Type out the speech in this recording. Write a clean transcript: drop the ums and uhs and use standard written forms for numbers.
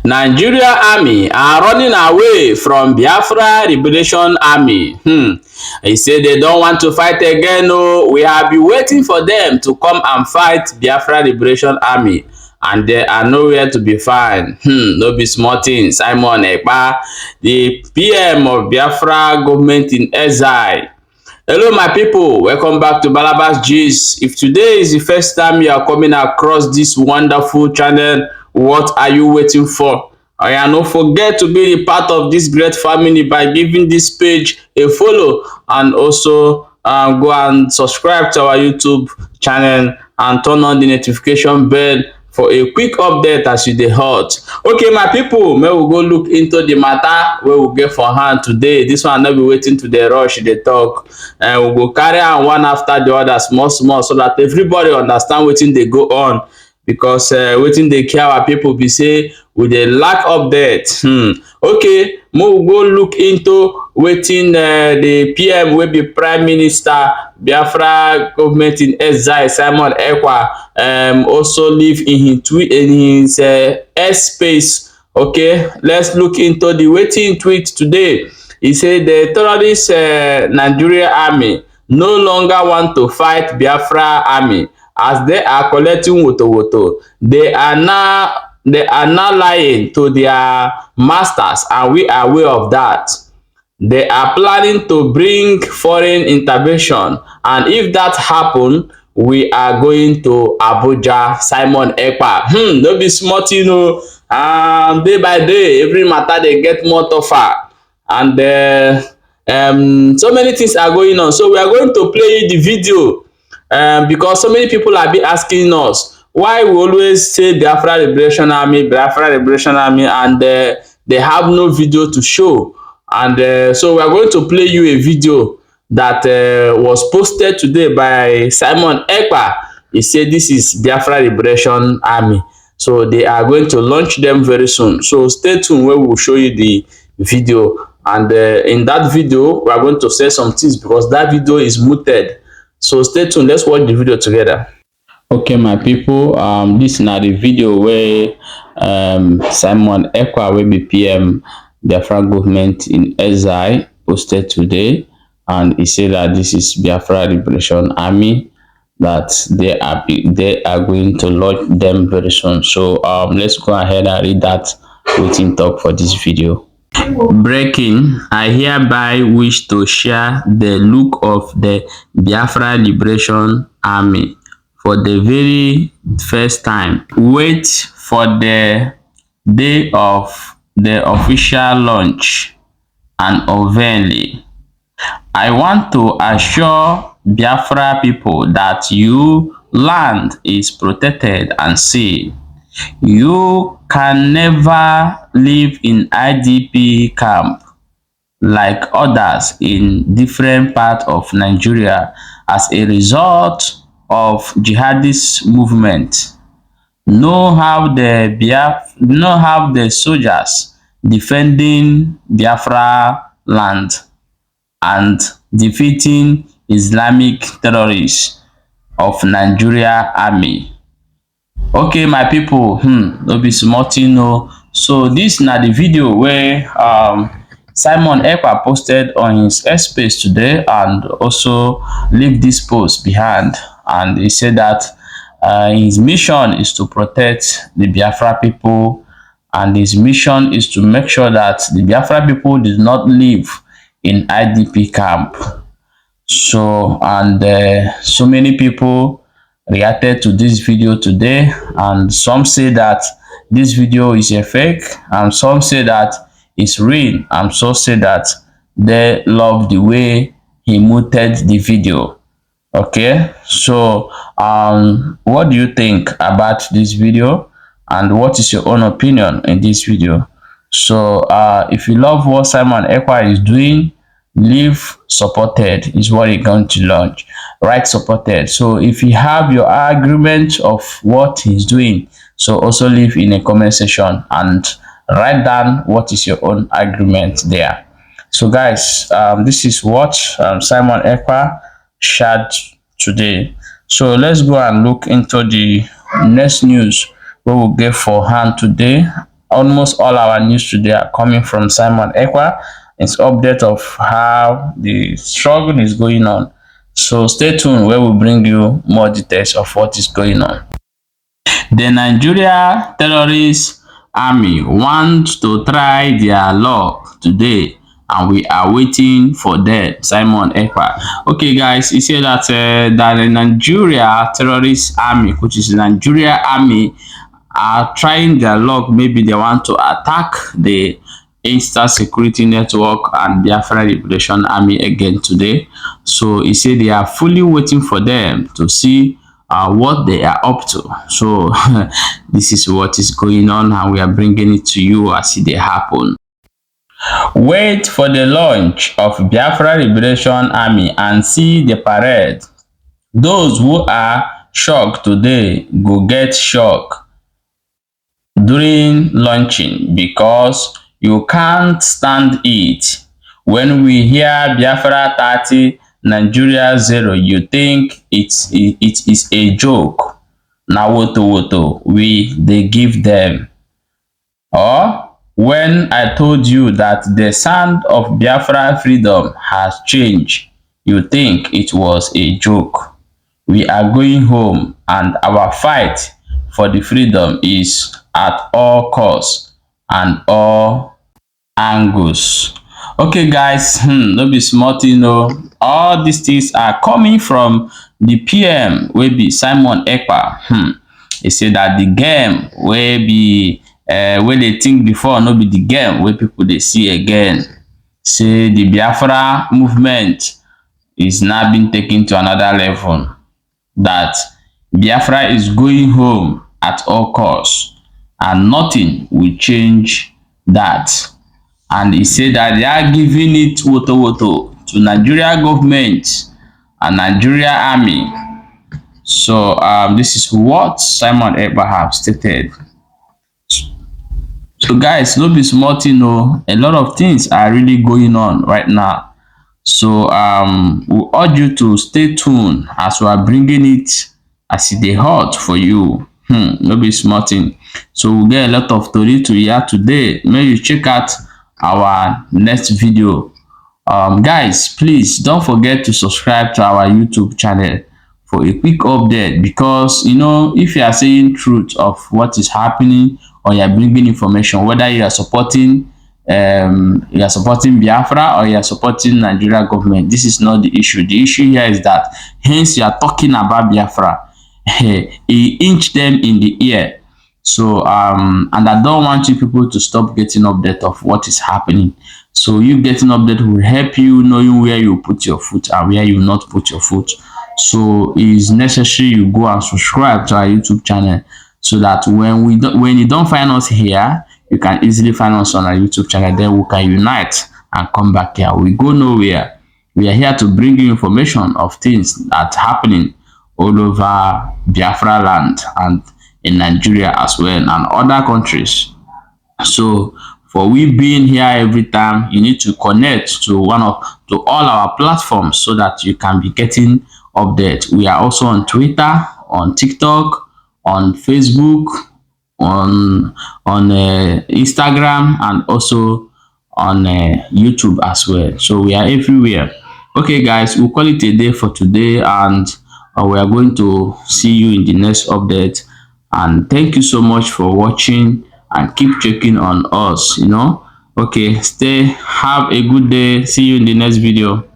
Nigeria army are running away from Biafra Liberation Army. He say they don't want to fight again. Oh, we have been waiting for them to come and fight Biafra Liberation Army, and they are nowhere to be found. No be small thing. Simon Ekpa, the PM of Biafra government in exile. Hello my people, welcome back to Balabas Gist. If today is the first time you are coming across this wonderful channel, what are you waiting for? And don't forget to be a part of this great family by giving this page a follow, and also go and subscribe to our YouTube channel and turn on the notification bell for a quick update as you dey hot. Okay my people, may we go look into the matter wey we get for hand today. This one no be waiting to dey rush dey talk, and we go carry am one after the other, small small, so that everybody understand wetin dey go on, because wetin dey kill our people be say we dey lack update. Okay, make we go look into wetin the PM wey be Prime Minister Biafra government in exile Simon Ekpa also leave in his X space. Okay, let's look into the wetin tweet today. He said the terrorist Nigeria army no longer want to fight Biafra army as they are collecting woto. They are now lying to their masters, and we are aware of that. They are planning to bring foreign intervention, and if that happen, we are going to Abuja. Simon Ekpa. No be small thing o. Day by day, every matter they get more tougher, and so many things are going on. So we are going to play the video, because so many people have been asking us why we always say Biafra Liberation Army, and they have no video to show. And so we are going to play you a video that was posted today by Simon Ekpa. He said this is Biafra Liberation Army, so they are going to launch them very soon. So stay tuned where we will show you the video, and in that video we are going to say some things because that video is muted. So stay tuned, let's watch the video together. Okay my people, this na the video where Simon Ekpa will be PM Biafra government in exile posted today, and he said that this is Biafra Liberation Army, that they are going to launch them very soon. So let's go ahead and read that waiting talk for this video. Breaking, I hereby wish to share the look of the Biafra Liberation Army for the very first time. Wait for the day of the official launch and unveiling. I want to assure Biafra people that your land is protected and safe. You can never live in IDP camp like others in different parts of Nigeria as a result of jihadist movement. Know how the soldiers defending Biafra land and defeating Islamic terrorists of Nigeria army. Okay my people, no be small thing o. So this na the video where Simon Ekpa posted on his X space today, and also leave this post behind, and he said that his mission is to protect the Biafra people, and his mission is to make sure that the Biafra people did not live in IDP camp. So so many people reacted to this video today, and some say that this video is a fake, and some say that it's real, and some say that they love the way he muted the video. Okay, so what do you think about this video, and what is your own opinion in this video? So if you love what Simon Ekpa is doing, leave supported is what he's going to launch. Write supported. So if you have your argument of what he's doing, so also leave in a comment section and write down what is your own argument there. So guys, this is what Simon Ekpa shared today. So let's go and look into the next news we will get for hand today. almost all our news today are coming from Simon Ekpa. It's update of how the struggle is going on. So stay tuned where we bring you more details of what is going on. The Nigeria terrorist army want to try their luck today and we are waiting for them. Simon Ekpa. Okay guys, he said that the Nigeria terrorist army, which is the Nigeria army, are trying their luck. Maybe they want to attack the Insta Security Network and Biafra Liberation Army again today. So he said they are fully waiting for them to see what they are up to. So this is what is going on and we are bringing it to you as it happen. Wait for the launch of Biafra Liberation Army and see the parade. Those who are shocked today go get shocked during launching because you can't stand it. When we hear Biafra 30, Nigeria 0, you think it is a joke. Na woto we give them. Or when I told you that the sound of Biafra freedom has changed, you think it was a joke. We are going home and our fight for the freedom is at all costs and all angles. Okay guys, no be small thing o. All these things are coming from the PM wey be Simon Ekpa. He say that the game wey be wey dey think before no be the game wey people dey see again. Say the Biafra movement is now being taken to another level. That Biafra is going home at all costs and nothing will change that. And he said that they are giving it woto to Nigeria government and Nigeria army. So this is what Simon Ekpa have stated. So guys, no be small thing o. A lot of things are really going on right now. So we urge you to stay tuned as we are bringing it as it dey hot for you. No be small thing. So we get a lot of story to hear today. Make you check out our next video. Guys, please don't forget to subscribe to our YouTube channel for a quick update, because you know, if you are saying truth of what is happening or you are bringing information, whether you are supporting Biafra or you are supporting Nigeria government, this is not the issue. The issue here is that hence you are talking about Biafra, he inch them in the ear. So and I don't want you people to stop getting update of what is happening. So you getting update will help you knowing where you put your foot and where you not put your foot. So it is necessary you go and subscribe to our YouTube channel, so that when you don't find us here, you can easily find us on our YouTube channel. Then we can unite and come back here. We go nowhere. We are here to bring you information of things that happening all over Biafra land and in Nigeria as well and other countries. So for we being here every time, you need to connect to all our platforms so that you can be getting updates. We are also on Twitter, on TikTok, on Facebook, on Instagram, and also on YouTube as well. So we are everywhere. Okay guys, we'll call it a day for today, and we are going to see you in the next update. And thank you so much for watching and keep checking on us. Okay, have a good day. See you in the next video.